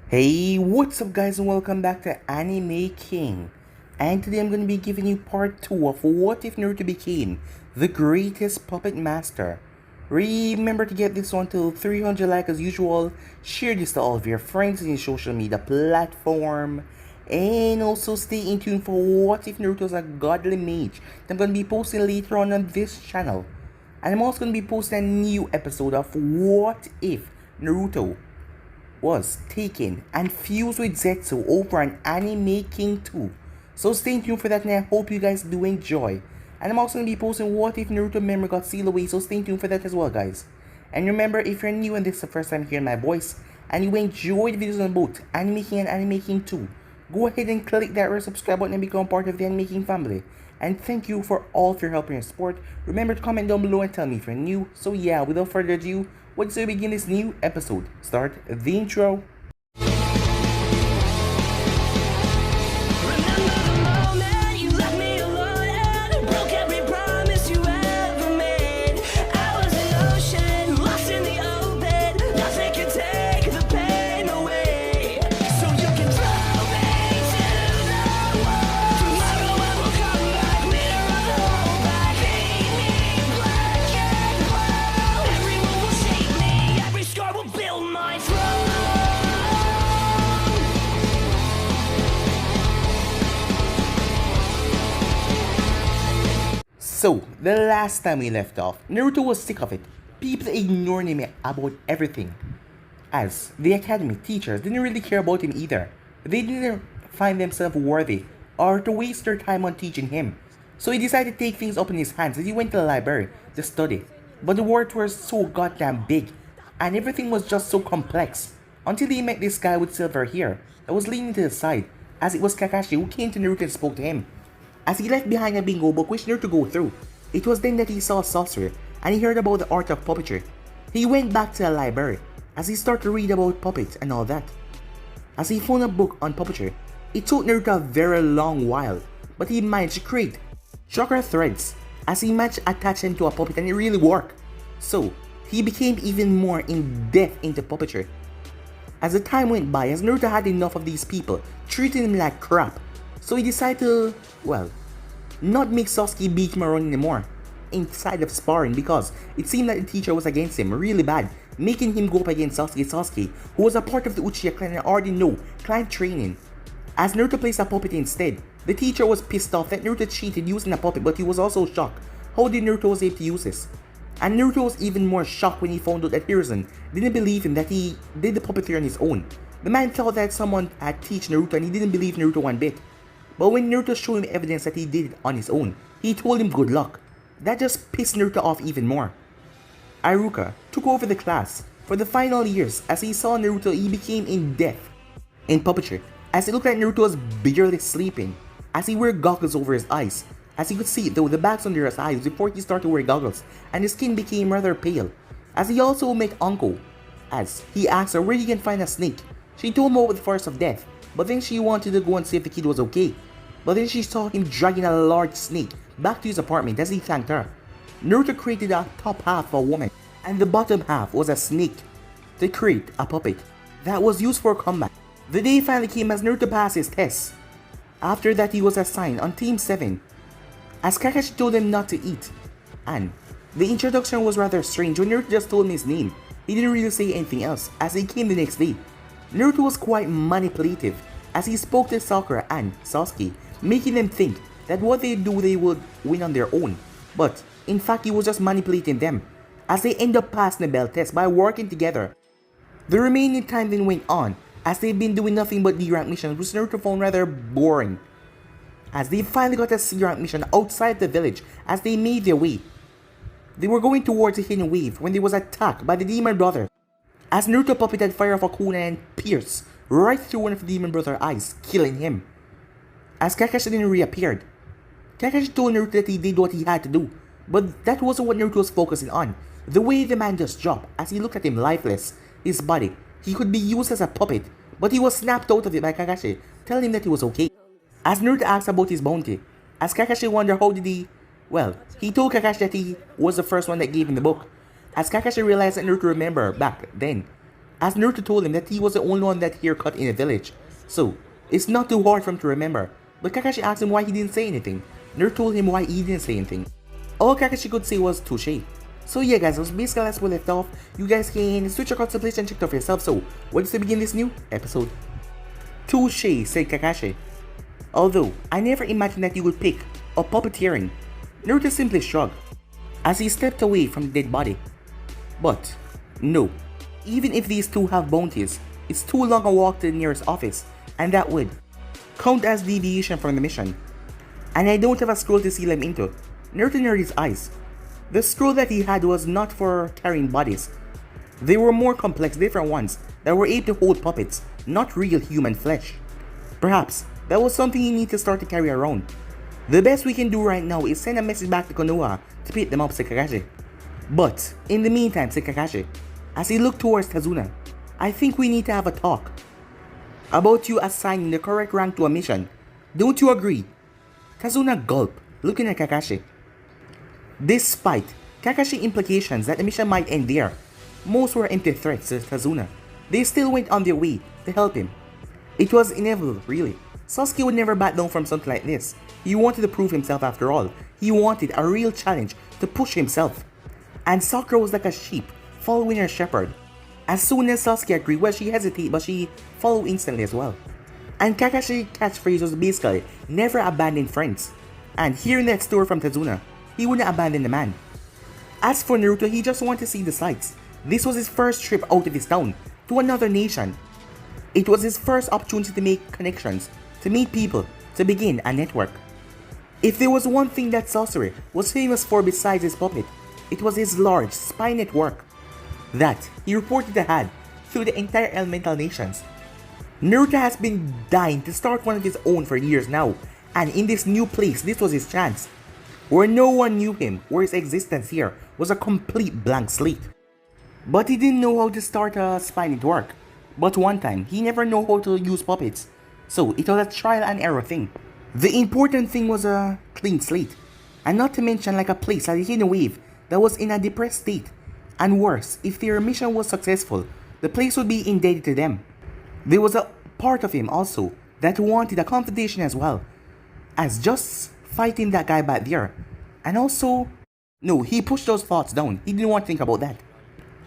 Hey, what's up guys and welcome back to Anime King. And today I'm going to be giving you part 2 of What If Naruto Became the Greatest Puppet Master. Remember to get this one to 300 likes as usual, share this to all of your friends in your social media platform, and also stay in tune for What If Naruto's a Godly Mage that I'm going to be posting later on this channel. And I'm also going to be posting a new episode of What If Naruto was taken and fused with Zetsu over an Anime King 2. So stay tuned for that and I hope you guys do enjoy. And I'm also going to be posting What If Naruto memory got sealed away, so stay tuned for that as well guys. And remember, if you're new and this is the first time hearing my voice, and you enjoyed videos on both Anime King and Anime King 2, go ahead and click that red subscribe button and become part of the Anime King family. And thank you for all of your help and your support. Remember to comment down below and tell me if you're new. So yeah, without further ado, let's begin this new episode. Start the intro. So, the last time we left off, Naruto was sick of it. People ignoring him about everything. As the academy teachers didn't really care about him either. They didn't find themselves worthy or to waste their time on teaching him. So he decided to take things up in his hands and he went to the library to study. But the words were so goddamn big and everything was just so complex. Until he met this guy with silver hair that was leaning to the side, as it was Kakashi who came to Naruto and spoke to him. As he left behind a bingo book which Naruto to go through, it was then that he saw a sorcerer and he heard about the art of puppetry. He went back to the library as he started to read about puppets and all that. As he found a book on puppetry, it took Naruto a very long while, but he managed to create chakra threads as he managed to attach them to a puppet and it really worked. So, he became even more in depth into puppetry. As the time went by, as Naruto had enough of these people treating him like crap, so he decided to, well, not make Sasuke beat him around anymore inside of sparring because it seemed like the teacher was against him really bad, making him go up against Sasuke who was a part of the Uchiha clan and already know clan training. As Naruto placed a puppet instead, the teacher was pissed off that Naruto cheated using a puppet, but he was also shocked how did Naruto was able to use this. And Naruto was even more shocked when he found out that Hiruzen didn't believe him that he did the puppeteer on his own. The man thought that someone had teach Naruto and he didn't believe Naruto one bit. But when Naruto showed him evidence that he did it on his own, he told him good luck. That just pissed Naruto off even more. Iruka took over the class for the final years. As he saw Naruto, he became in depth in puppetry, as it looked like Naruto was barely sleeping, as he wore goggles over his eyes, as he could see though the bags under his eyes before he started to wear goggles, and his skin became rather pale. As he also met Anko, as he asked her where he can find a snake. She told him about the force of death, but then she wanted to go and see if the kid was okay. But then she saw him dragging a large snake back to his apartment as he thanked her. Naruto created a top half of a woman, and the bottom half was a snake to create a puppet that was used for combat. The day finally came as Naruto passed his test. After that, he was assigned on Team 7, as Kakashi told him not to eat. And the introduction was rather strange when Naruto just told him his name. He didn't really say anything else as he came the next day. Naruto was quite manipulative as he spoke to Sakura and Sasuke, making them think that what they do they would win on their own. But in fact he was just manipulating them, as they end up passing the bell test by working together. The remaining time then went on, as they've been doing nothing but D-rank missions which Naruto found rather boring. As they finally got a C-rank mission outside the village as they made their way. They were going towards a hidden wave when they was attacked by the demon brother. As Naruto puppeted fire of Akuna and pierced right through one of the demon brother's eyes, killing him. As Kakashi then reappeared, Kakashi told Naruto that he did what he had to do, but that wasn't what Naruto was focusing on. The way the man just dropped as he looked at him lifeless, his body, he could be used as a puppet, but he was snapped out of it by Kakashi, telling him that he was okay. As Naruto asked about his bounty, as Kakashi wondered how did he, well, he told Kakashi that he was the first one that gave him the book. As Kakashi realized that Naruto remembered back then as Naruto told him that he was the only one that haircut in the village. So, it's not too hard for him to remember. But Kakashi asked him why he didn't say anything. Naruto told him why he didn't say anything. All Kakashi could say was touche. So yeah guys, that's basically as we left off. You guys can switch across the place and check it out for yourself. So, what is to begin this new episode? Touche, said Kakashi. Although, I never imagined that you would pick up puppeteering. Naruto simply shrugged as he stepped away from the dead body. But, no. Even if these two have bounties, it's too long a walk to the nearest office, and that would count as deviation from the mission. And I don't have a scroll to seal them into. Naruto narrowed his eyes. The scroll that he had was not for carrying bodies. They were more complex, different ones that were able to hold puppets, not real human flesh. Perhaps that was something you need to start to carry around. The best we can do right now is send a message back to Konoha to pick them up, said Kakashi. But in the meantime, said Kakashi, as he looked towards Tazuna, I think we need to have a talk about you assigning the correct rank to a mission. Don't you agree? Tazuna gulped, looking at Kakashi. Despite Kakashi's implications that the mission might end there, most were empty threats to Tazuna. They still went on their way to help him. It was inevitable, really. Sasuke would never back down from something like this. He wanted to prove himself after all. He wanted a real challenge to push himself. And Sakura was like a sheep following her shepherd. As soon as Sasuke agreed, well, she hesitated, but she followed instantly as well. And Kakashi's catchphrase was basically, never abandon friends. And hearing that story from Tazuna, he wouldn't abandon the man. As for Naruto, he just wanted to see the sights. This was his first trip out of his town, to another nation. It was his first opportunity to make connections, to meet people, to begin a network. If there was one thing that Sasori was famous for besides his puppet, it was his large spy network that he reported to had through the entire elemental nations. Naruto has been dying to start one of his own for years now, and in this new place, this was his chance. Where no one knew him, where his existence here was a complete blank slate. But he didn't know how to start a spy network. But one time, he never knew how to use puppets, so it was a trial and error thing. The important thing was a clean slate, and not to mention like a place like a hidden wave that was in a depressed state. And worse, if their mission was successful, the place would be indebted to them. There was a part of him also that wanted a confrontation as well, as just fighting that guy back there. And also, no, he pushed those thoughts down. He didn't want to think about that.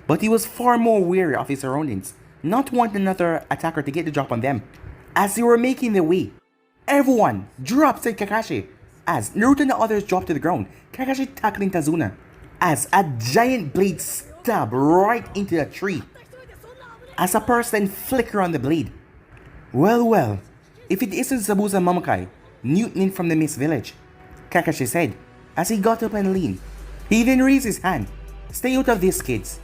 But he was far more wary of his surroundings, not wanting another attacker to get the drop on them. As they were making their way, everyone dropped, said Kakashi. As Naruto and the others dropped to the ground, Kakashi tackling Tazuna, as a giant blade stabbed right into the tree, as a person flickered on the blade. Well, if it isn't Zabuza Momokai, mutinying from the Mist Village, Kakashi said, as he got up and leaned. He then raised his hand. Stay out of this, kids.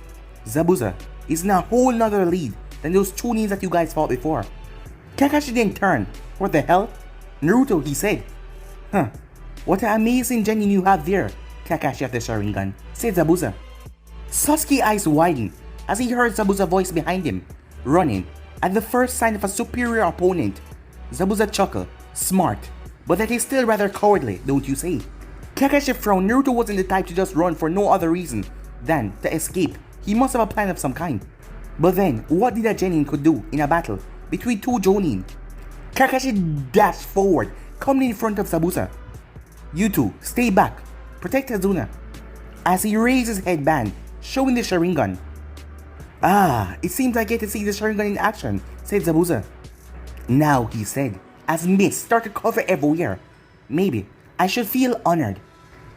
Zabuza is in a whole nother league than those two names that you guys fought before. Kakashi then turned. What the hell? Naruto, he said. Huh, what an amazing genin you have there, Kakashi of the Sharingan, said Zabuza. Sasuke's eyes widened as he heard Zabuza's voice behind him, running at the first sign of a superior opponent. Zabuza chuckled, smart, but that is still rather cowardly, don't you say? Kakashi frowned. Naruto wasn't the type to just run for no other reason than to escape. He must have a plan of some kind. But then, what did a genin could do in a battle between two jonin? Kakashi dashed forward, coming in front of Zabuza. You two, stay back. Protect Tazuna. As he raised his headband, showing the Sharingan. Ah, it seems I get to see the Sharingan in action, said Zabuza. Now, he said, as mist started to cover everywhere. Maybe I should feel honored.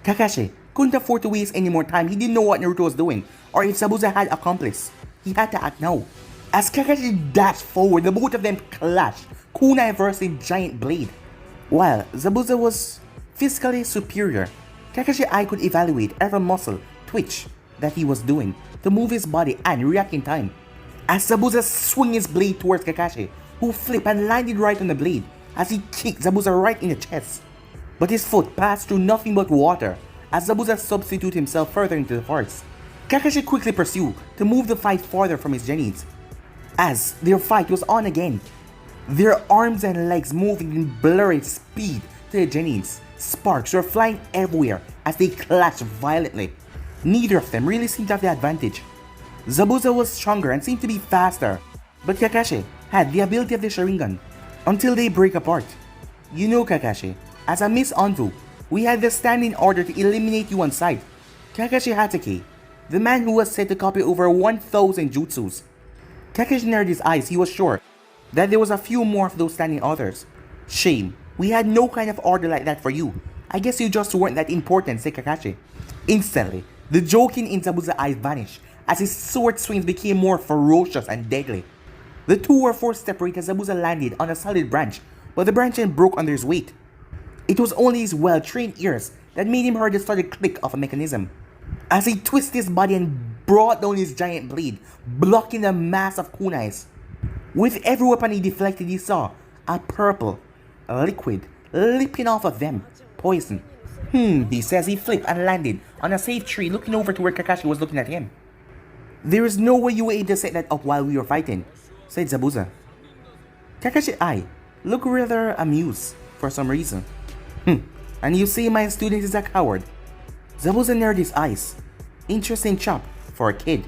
Kakashi couldn't afford to waste any more time. He didn't know what Naruto was doing, or if Zabuza had accomplice. He had to act now. As Kakashi dashed forward, the both of them clashed, kunai versus giant blade. While Zabuza was physically superior, Kakashi's eye could evaluate every muscle twitch that he was doing to move his body and react in time. As Zabuza swung his blade towards Kakashi, who flipped and landed right on the blade as he kicked Zabuza right in the chest. But his foot passed through nothing but water as Zabuza substituted himself further into the forest. Kakashi quickly pursued to move the fight farther from his genins. As their fight was on again, their arms and legs moving in blurry speed to the genins. Sparks were flying everywhere as they clashed violently. Neither of them really seemed to have the advantage. Zabuza was stronger and seemed to be faster, but Kakashi had the ability of the Sharingan until they break apart. You know, Kakashi, as a Miss Anvu, we had the standing order to eliminate you on sight. Kakashi Hatake, the man who was said to copy over 1,000 jutsus. Kakashi narrowed his eyes. He was sure that there was a few more of those standing orders. Shame, we had no kind of order like that for you. I guess you just weren't that important, said Kakashi. Instantly, the joking in Zabuza's eyes vanished as his sword swings became more ferocious and deadly. The two were forced to separate as Zabuza landed on a solid branch, but the branch end broke under his weight. It was only his well-trained ears that made him hear the startled click of a mechanism as he twisted his body and brought down his giant blade, blocking the mass of kunais. With every weapon he deflected, he saw a purple liquid leaping off of them. Poison. He says. He flipped and landed on a safe tree, looking over to where Kakashi was looking at him. There is no way you were able to set that up while we were fighting, said Zabuza. Kakashi's eye looked rather amused for some reason. And you say my student is a coward? Zabuza narrowed his eyes. Interesting chop for a kid.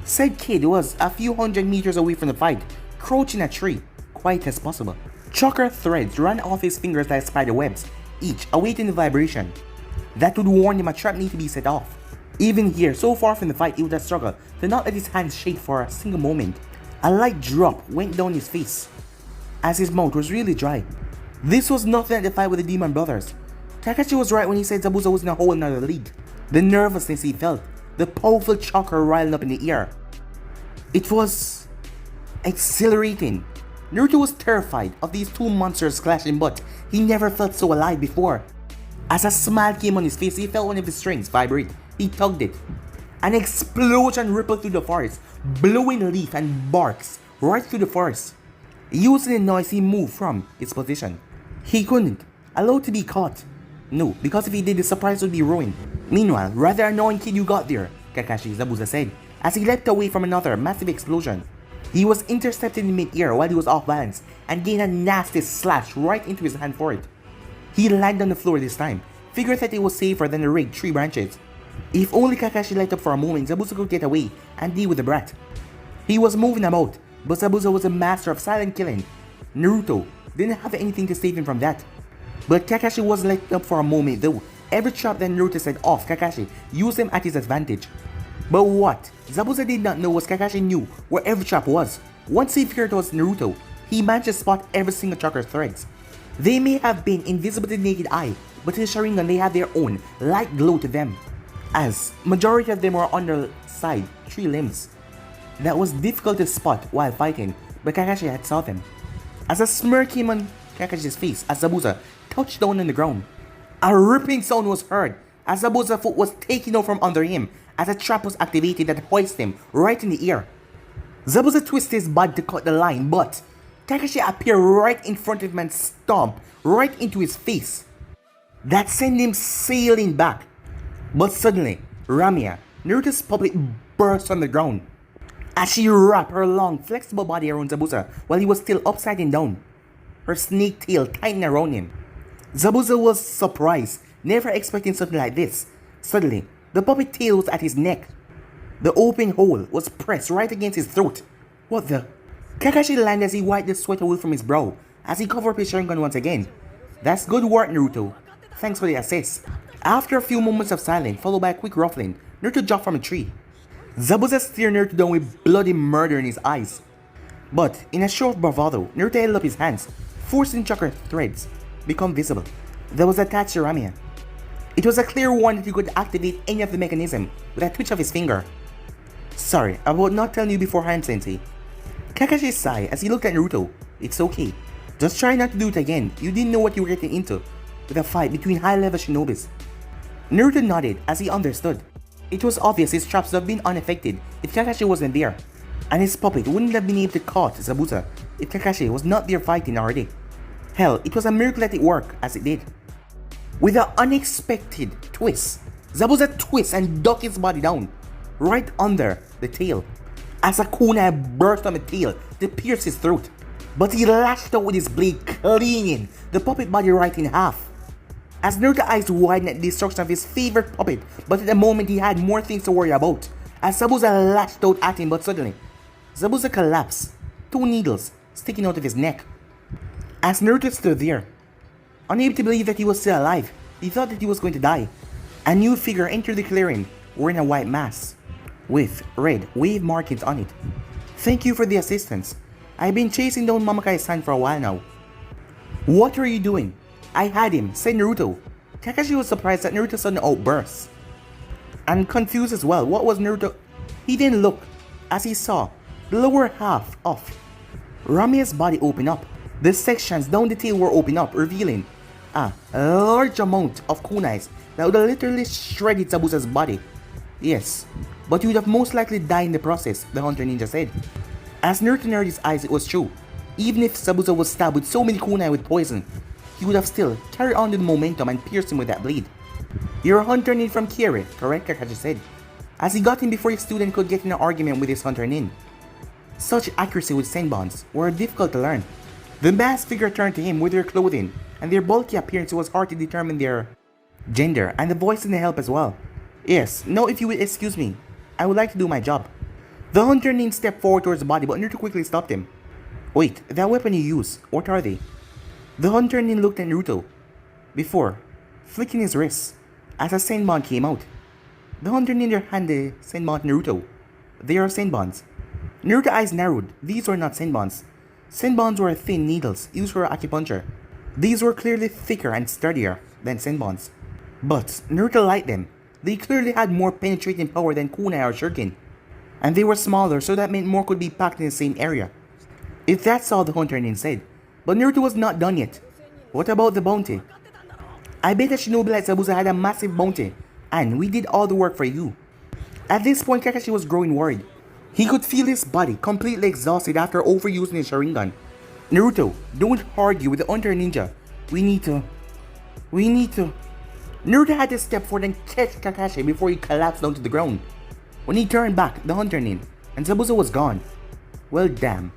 Said kid was a few hundred meters away from the fight, crouching in a tree, quiet as possible. Chakra threads ran off his fingers like spider webs, each awaiting the vibration that would warn him a trap need to be set off. Even here, so far from the fight, he would have struggled to not let his hands shake for a single moment. A light drop went down his face as his mouth was really dry. This was nothing like the fight with the Demon Brothers. Kakashi was right when he said Zabuza was in a whole another league. The nervousness he felt, the powerful chakra riling up in the air. It was exhilarating. Naruto was terrified of these two monsters clashing, but he never felt so alive before. As a smile came on his face, he felt one of his strings vibrate. He tugged it. An explosion rippled through the forest, blowing leaf and barks right through the forest. Using the noise, he moved from his position. He couldn't allow it to be caught. No, because if he did, the surprise would be ruined. Meanwhile, rather annoying kid you got there, Kakashi, Zabuza said, as he leapt away from another massive explosion. He was intercepted in mid-air while he was off balance and gained a nasty slash right into his hand for it. He landed on the floor this time, figured that it was safer than the rigged tree branches. If only Kakashi let up for a moment, Zabuza could get away and deal with the brat. He was moving about, but Zabuza was a master of silent killing. Naruto didn't have anything to save him from that. But Kakashi was let up for a moment though. Every trap that Naruto set off, Kakashi used him at his advantage. But what Zabuza did not know was Kakashi knew where every trap was. Once he figured it was Naruto, he managed to spot every single chakra threads. They may have been invisible to the naked eye, but to the Sharingan they had their own light glow to them, as majority of them were on the side tree limbs. That was difficult to spot while fighting, but Kakashi had saw them. As a smirk came on Kakashi's face as Zabuza touched down on the ground, a ripping sound was heard as Zabuza's foot was taken out from under him as a trap was activated that hoisted him right in the air. Zabuza twisted his body to cut the line, but Kakashi appeared right in front of him and stomped right into his face. That sent him sailing back. But suddenly, Ramia, Naruto's puppet, burst on the ground as she wrapped her long, flexible body around Zabuza while he was still upside down, her snake tail tightened around him. Zabuza was surprised, never expecting something like this. Suddenly, the puppet tail was at his neck. The open hole was pressed right against his throat. What the? Kakashi landed as he wiped the sweat away from his brow as he covered up his Sharingan once again. That's good work, Naruto. Thanks for the assist. After a few moments of silence, followed by a quick ruffling, Naruto dropped from a tree. Zabuza stared Naruto down with bloody murder in his eyes. But in a show of bravado, Naruto held up his hands, forcing chakra threads become visible. That was attached to Ramia. It was a clear one that he could activate any of the mechanism with a twitch of his finger. Sorry about not telling you beforehand, Sensei. Kakashi sighed as he looked at Naruto. It's okay. Just try not to do it again. You didn't know what you were getting into with a fight between high-level shinobis. Naruto nodded as he understood. It was obvious his traps would have been unaffected if Kakashi wasn't there, and his puppet wouldn't have been able to catch Zabuza if Kakashi was not there fighting already. Hell, it was a miracle that it worked as it did. With an unexpected twist, Zabuza twists and ducks his body down, right under the tail, as a kunai burst on the tail to pierce his throat. But he lashed out with his blade, cleaning the puppet body right in half. As Naruto's eyes widened at the destruction of his favorite puppet, but at the moment he had more things to worry about. as Zabuza lashed out at him, but suddenly, Zabuza collapsed, 2 needles sticking out of his neck. As Naruto stood there, unable to believe that he was still alive, he thought that he was going to die. A new figure entered the clearing, wearing a white mask, with red wave markings on it. "Thank you for the assistance. I've been chasing down Mamakai-san for a while now." "What are you doing?" "I had him," said Naruto. Kakashi was surprised at Naruto's sudden outburst, and confused as well. What was Naruto? He didn't look, as he saw the lower half of Ramia's body open up. The sections down the tail were open up, revealing a large amount of kunais that would have literally shredded Zabuza's body. "Yes, but you would have most likely died in the process," the Hunter Ninja said. As Naruto narrowed his eyes, it was true. Even if Zabuza was stabbed with so many kunai with poison, he would have still carried on with the momentum and pierced him with that blade. "You're a Hunter Nin from Kiri, correct?" Kakashi said, as he got him before his student could get in an argument with his Hunter Nin. Such accuracy with senbons were difficult to learn. The masked figure turned to him with their clothing, and their bulky appearance was hard to determine their gender, and the voice didn't help as well. "Yes, now if you would excuse me, I would like to do my job." The Hunter Nin stepped forward towards the body, but Naruto quickly stopped him. "Wait, that weapon you use, what are they?" The Hunter Nin looked at Naruto before flicking his wrist as a senbon came out. The Hunter Nin handed the senbon to Naruto. "They are senbons." Naruto's eyes narrowed. These were not senbons. Senbons were thin needles used for acupuncture. These were clearly thicker and sturdier than senbons. But Naruto liked them. They clearly had more penetrating power than kunai or shuriken. And they were smaller, so that meant more could be packed in the same area. If that's all, the Hunter Nin said. But Naruto was not done yet. "What about the bounty?" "I bet a shinobi like Zabuza had a massive bounty, and we did all the work for you." At this point, Kakashi was growing worried. He could feel his body completely exhausted after overusing his Sharingan. "Naruto, don't argue with the Hunter Ninja. We need to... Naruto had to step forward and catch Kakashi before he collapsed down to the ground. When he turned back, the Hunter Nin and Zabuza was gone. "Well, damn."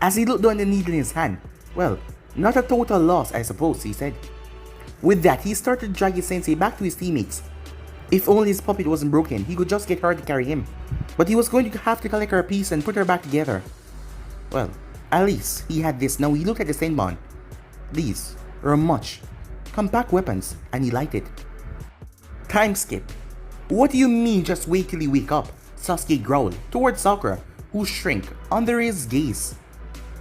As he looked down at the needle in his hand, "Well, not a total loss, I suppose," he said. With that, he started to drag his sensei back to his teammates. If only his puppet wasn't broken, he could just get her to carry him. But he was going to have to collect her piece and put her back together. Well, at least he had this. Now he looked at the senbon. These were much compact weapons, and he liked it. Time skip. "What do you mean just wait till you wake up?" Sasuke growled towards Sakura, who shrank under his gaze.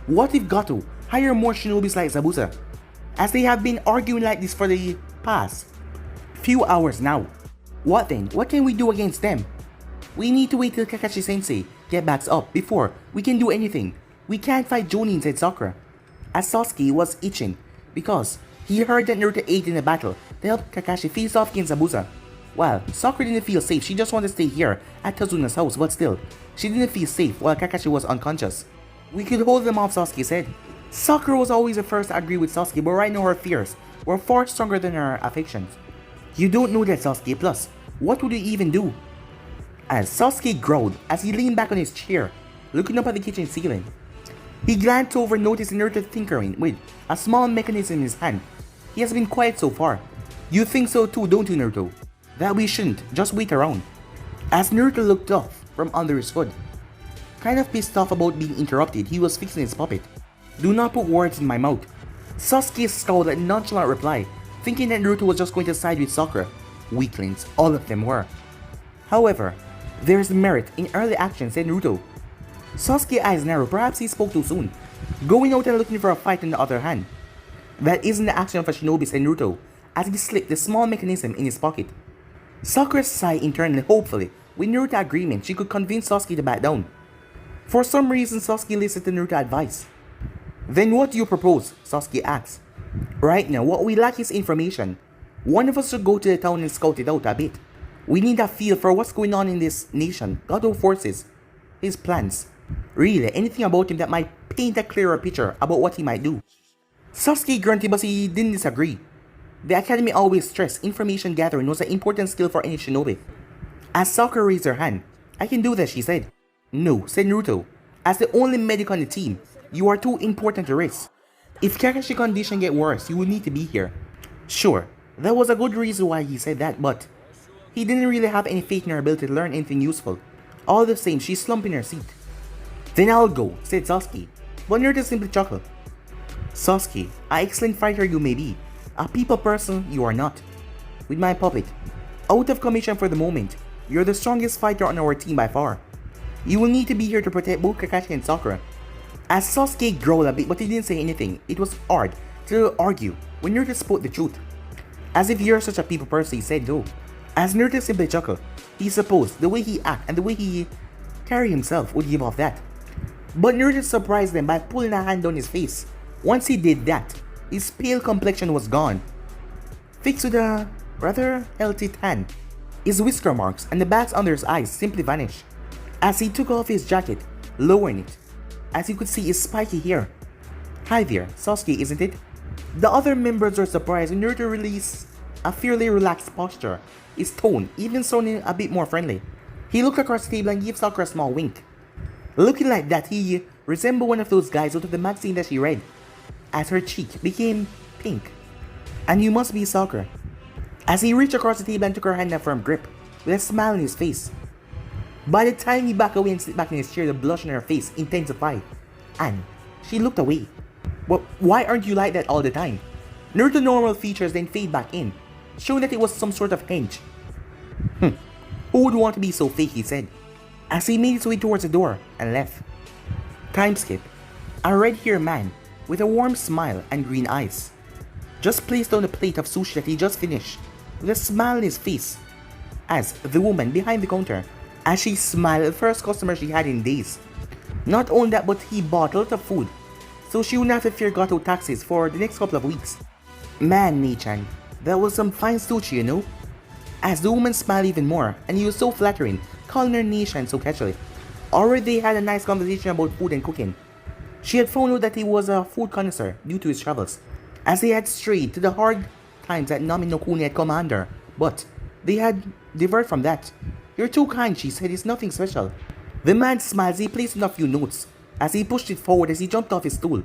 What if Gato hire more shinobis like Zabuza, as they have been arguing like this for the past few hours now? What then? What can we do against them? "We need to wait till Kakashi-sensei get backs up before we can do anything. We can't fight Jonin," said Sakura, as Sasuke was itching because he heard that Naruto ate in the battle to help Kakashi face off against Zabuza. While Sakura didn't feel safe, she just wanted to stay here at Tazuna's house, but still, she didn't feel safe while Kakashi was unconscious. "We could hold them off," Sasuke said. Sakura was always the first to agree with Sasuke, but right now her fears were far stronger than her affections. "You don't know that, Sasuke, plus, what would you even do?" As Sasuke growled as he leaned back on his chair, looking up at the kitchen ceiling. He glanced over and noticed Naruto tinkering with a small mechanism in his hand. He has been quiet so far. "You think so too, don't you, Naruto? That we shouldn't just wait around?" As Naruto looked off from under his hood, kind of pissed off about being interrupted, he was fixing his puppet. "Do not put words in my mouth." Sasuke scowled at nonchalant reply, thinking that Naruto was just going to side with Sakura. Weaklings, all of them were. However, there's merit in early action, said Naruto. Sasuke's eyes narrowed. Perhaps he spoke too soon. Going out and looking for a fight on the other hand. That isn't the action of a shinobi, said Naruto, as he slipped the small mechanism in his pocket. Sakura sighed internally, hopefully. With Naruto's agreement, she could convince Sasuke to back down. For some reason, Sasuke listened to Naruto's advice. "Then what do you propose?" Sasuke asked. "Right now, what we lack is information. One of us should go to the town and scout it out a bit. We need a feel for what's going on in this nation, Gato forces, his plans. Really, anything about him that might paint a clearer picture about what he might do." Sasuke grunted, but he didn't disagree. The academy always stressed information gathering was an important skill for any shinobi. As Sakura raised her hand, "I can do that," she said. "No," said Naruto. "As the only medic on the team, you are too important to risk. If Kakashi's condition get worse, you will need to be here." Sure, that was a good reason why he said that, but he didn't really have any faith in her ability to learn anything useful. All the same, she slumped in her seat. Then I'll go, said Sasuke, but Naruto simply chuckled. Sasuke, an excellent fighter you may be, a people person you are not. With my puppet, out of commission for the moment, you're the strongest fighter on our team by far. You will need to be here to protect both Kakashi and Sakura. As Sasuke growled a bit but he didn't say anything, it was hard to argue when Naruto spoke the truth. As if you're such a people person, he said though. As Naruto simply chuckled, he supposed the way he act and the way he carry himself would give off that. But Naruto surprised them by pulling a hand on his face. Once he did that, his pale complexion was gone, fixed with a rather healthy tan. His whisker marks and the bags under his eyes simply vanished. As he took off his jacket, lowering it, as you could see his spiky hair. Hi there, Sasuke, isn't it? The other members were surprised when Naruto released a fairly relaxed posture, his tone even sounding a bit more friendly. He looked across the table and gave Sakura a small wink. Looking like that, he resembled one of those guys out of the magazine that she read, as her cheek became pink. And you must be Sakura. As he reached across the table and took her hand in a firm grip, with a smile on his face. By the time he backed away and slipped back in his chair, the blush on her face intensified, and she looked away. Well, why aren't you like that all the time? Naruto's normal features then fade back in, showing that it was some sort of henge. Who would want to be so fake, he said, as he made his way towards the door and left. Time skip. A red-haired man with a warm smile and green eyes just placed down a plate of sushi that he just finished with a smile on his face as the woman behind the counter, as she smiled at the first customer she had in days. Not only that, but he bought a lot of food, so she wouldn't have to fear Gato taxes for the next couple of weeks. Man, Nichan, that was some fine sushi, you know? As the woman smiled even more, and he was so flattering, calling her Nichan so casually. Already they had a nice conversation about food and cooking. She had found out that he was a food connoisseur due to his travels, as they had strayed to the hard times that Nami no Kuni had come under, but they had diverted from that. You're too kind, she said, it's nothing special. The man smiled as he placed in a few notes, as he pushed it forward as he jumped off his stool.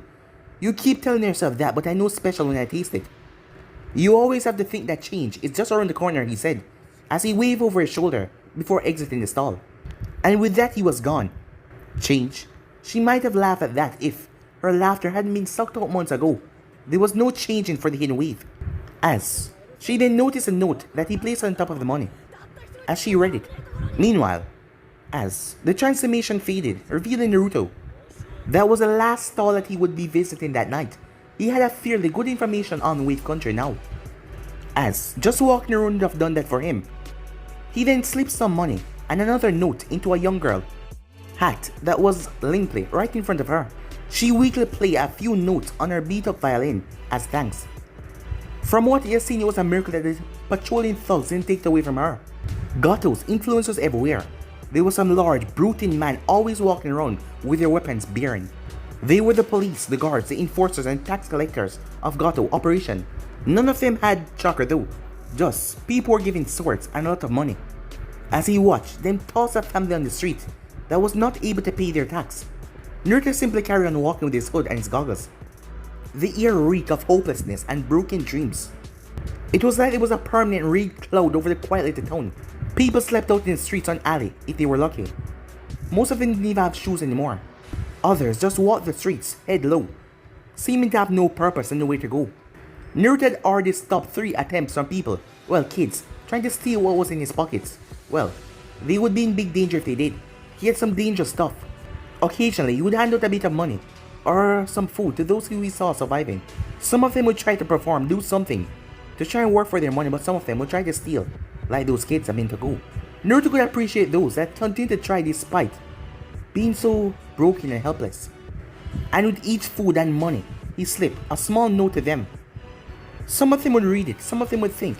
You keep telling yourself that, but I know special when I taste it. You always have to think that change is just around the corner, he said, as he waved over his shoulder before exiting the stall. And with that he was gone. Change? She might have laughed at that if her laughter hadn't been sucked out months ago. There was no changing for the hidden wave. As she then noticed a note that he placed on top of the money, as she read it. Meanwhile, as the transformation faded, revealing Naruto, that was the last stall that he would be visiting that night. He had a fairly good information on Wave Country now, as just walking around would have done that for him. He then slipped some money and another note into a young girl hat that was limply right in front of her. She weakly played a few notes on her beat-up violin as thanks. From what he had seen, it was a miracle that the patrolling thugs didn't take it away from her. Gato's influence was everywhere. There was some large, brooding man always walking around with their weapons bearing. They were the police, the guards, the enforcers, and tax collectors of Gato operation. None of them had chakra though. Just people were giving swords and a lot of money. As he watched them toss a family on the street that was not able to pay their tax, Naruto simply carried on walking with his hood and his goggles. The air reeked of hopelessness and broken dreams. It was like it was a permanent red cloud over the quiet little town. People slept out in the streets on alley if they were lucky. Most of them didn't even have shoes anymore. Others just walked the streets, head low, seeming to have no purpose and nowhere to go. Naruto had already stopped 3 attempts from people, well kids, trying to steal what was in his pockets. Well, they would be in big danger if they did. He had some dangerous stuff. Occasionally, he would hand out a bit of money or some food to those who he saw surviving. Some of them would try to perform, do something to try and work for their money, but some of them would try to steal, like those kids a minute ago. Naruto could appreciate those that continued to try despite being so broken and helpless. And with each food and money, he slipped a small note to them. Some of them would read it, some of them would think,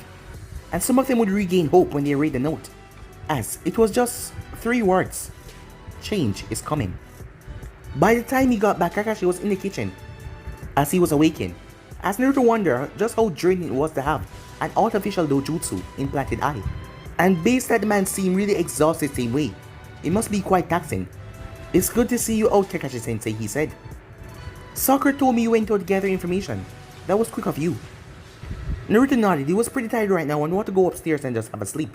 and some of them would regain hope when they read the note, as it was just 3 words. Change is coming. By the time he got back, Kakashi was in the kitchen as he was awakened, as Naruto wondered just how draining it was to have an artificial dojutsu implanted eye. And based that the man seemed really exhausted the same way, it must be quite taxing. It's good to see you out, Kakashi-sensei, he said. Sakura told me you went out to gather information. That was quick of you. Naruto nodded. He was pretty tired right now and wanted to go upstairs and just have a sleep.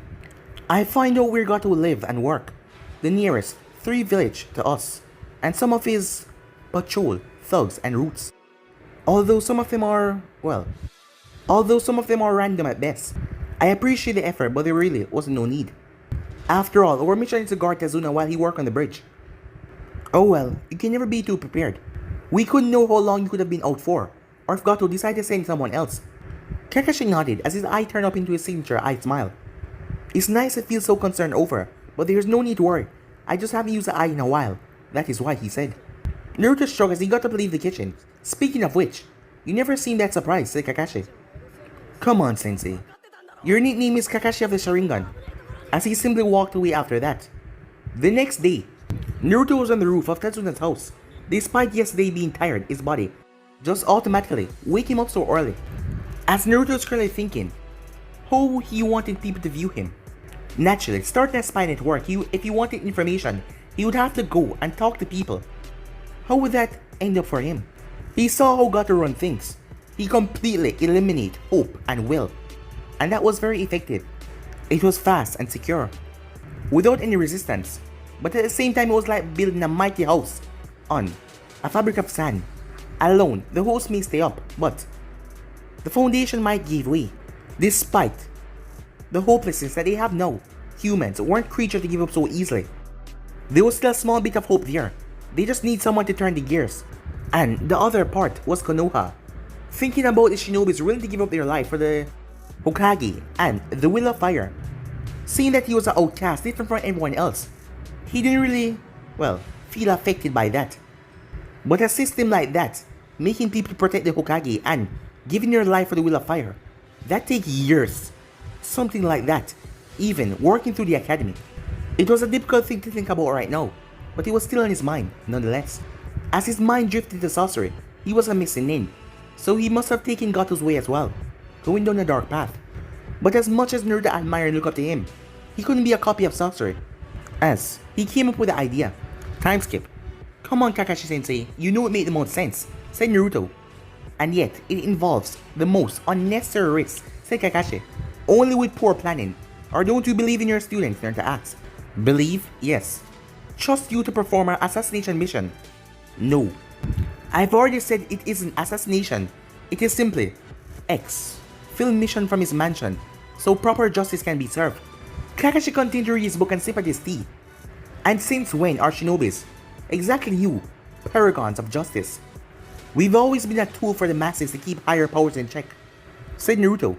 I find out where Gato live and work. the nearest 3 village to us, and some of his patrol, thugs, and roots. Although some of them are, well, although some of them are random at best. I appreciate the effort, but there really wasn't no need. After all, our mission is to guard Tazuna while he worked on the bridge. Oh well, you can never be too prepared. We couldn't know how long you could have been out for, or if Gato decided to send someone else. Kakashi nodded as his eye turned up into his signature eye smile. It's nice to feel so concerned over, but there's no need to worry. I just haven't used the eye in a while. That is why, he said. Naruto shrugged as he got up to leave the kitchen. Speaking of which, you never seem that surprised, said Kakashi. Come on, Sensei. Your nickname is Kakashi of the Sharingan. As he simply walked away after that. The next day, Naruto was on the roof of Tetsuna's house. Despite yesterday being tired, his body just automatically wake him up so early. As Naruto was currently thinking how he wanted people to view him. Naturally, starting a spy network, if he wanted information, he would have to go and talk to people. How would that end up for him? He saw how Gato run things. He completely eliminated hope and will. And that was very effective. It was fast and secure, without any resistance. But at the same time, it was like building a mighty house on a fabric of sand. Alone, the house may stay up, but the foundation might give way. Despite the hopelessness that they have now, humans weren't creatures to give up so easily. There was still a small bit of hope there. They just need someone to turn the gears. And the other part was Konoha. Thinking about the shinobis willing to give up their life for the Hokage and the Will of Fire. Seeing that he was an outcast different from everyone else, he didn't really, well, feel affected by that. But a system like that, making people protect the Hokage and giving their life for the Will of Fire, that takes years. Something like that, even working through the academy. It was a difficult thing to think about right now, but it was still on his mind, nonetheless. As his mind drifted to sorcery, he was a missing link, so he must have taken Gato's way as well, going down a dark path. But as much as Naruto admired and looked up to him, he couldn't be a copy of sorcery. As he came up with the idea. Time skip. Come on, Kakashi-sensei, you know it made the most sense, said Naruto. And yet, it involves the most unnecessary risks, said Kakashi. Only with poor planning. Or don't you believe in your students? Naruto asked. Believe? Yes. Trust you to perform our assassination mission? No. I've already said it isn't assassination. It is simply X. Film mission from his mansion, so proper justice can be served. Kakashi continued to read his book and sip at his tea. And since when are shinobis? Exactly you, paragons of justice. We've always been a tool for the masses to keep higher powers in check, said Naruto.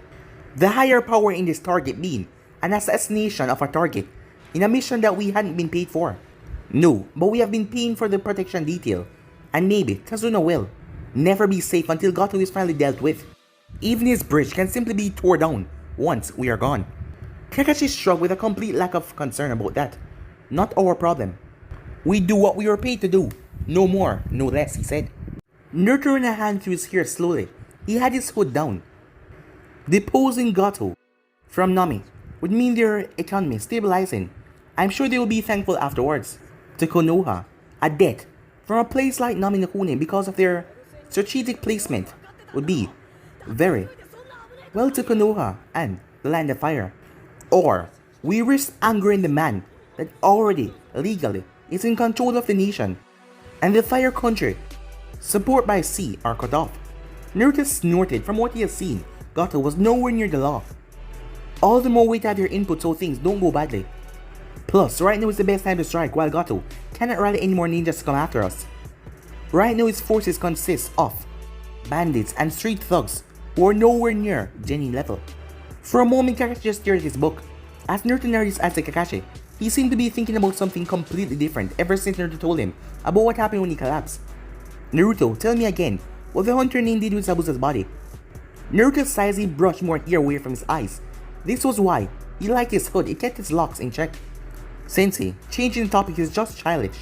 The higher power in this target being an assassination of a target in a mission that we hadn't been paid for. No, but we have been paying for the protection detail, and maybe Tazuna will never be safe until Gato is finally dealt with. Even his bridge can simply be torn down once we are gone. Kakashi shrugged with a complete lack of concern about that. Not our problem. We do what we were paid to do. No more, no less, he said. Naruto ran a hand through his hair slowly. He had his hood down. Deposing Gato from Nami would mean their economy stabilizing. I'm sure they will be thankful afterwards. To Konoha, a debt from a place like Nami no Kune because of their strategic placement would be very well to Konoha and the Land of Fire. Or we risk angering the man that already legally is in control of the nation, and the Fire Country, support by sea, are cut off. Naruto snorted. From what he has seen, Gato was nowhere near the law. All the more weight to have your input so things don't go badly. Plus, right now is the best time to strike while Gato cannot rally any more ninjas to come after us. Right now his forces consist of bandits and street thugs who are nowhere near genuine level. For a moment, Kakashi just stared at his book. As Naruto narrated as Kakashi, he seemed to be thinking about something completely different ever since Naruto told him about what happened when he collapsed. Naruto, tell me again what the hunter Nin did with Zabuza's body. Naruto sighed as he brushed more hair away from his eyes. This was why he liked his hood, it kept his locks in check. Sensei, changing the topic is just childish.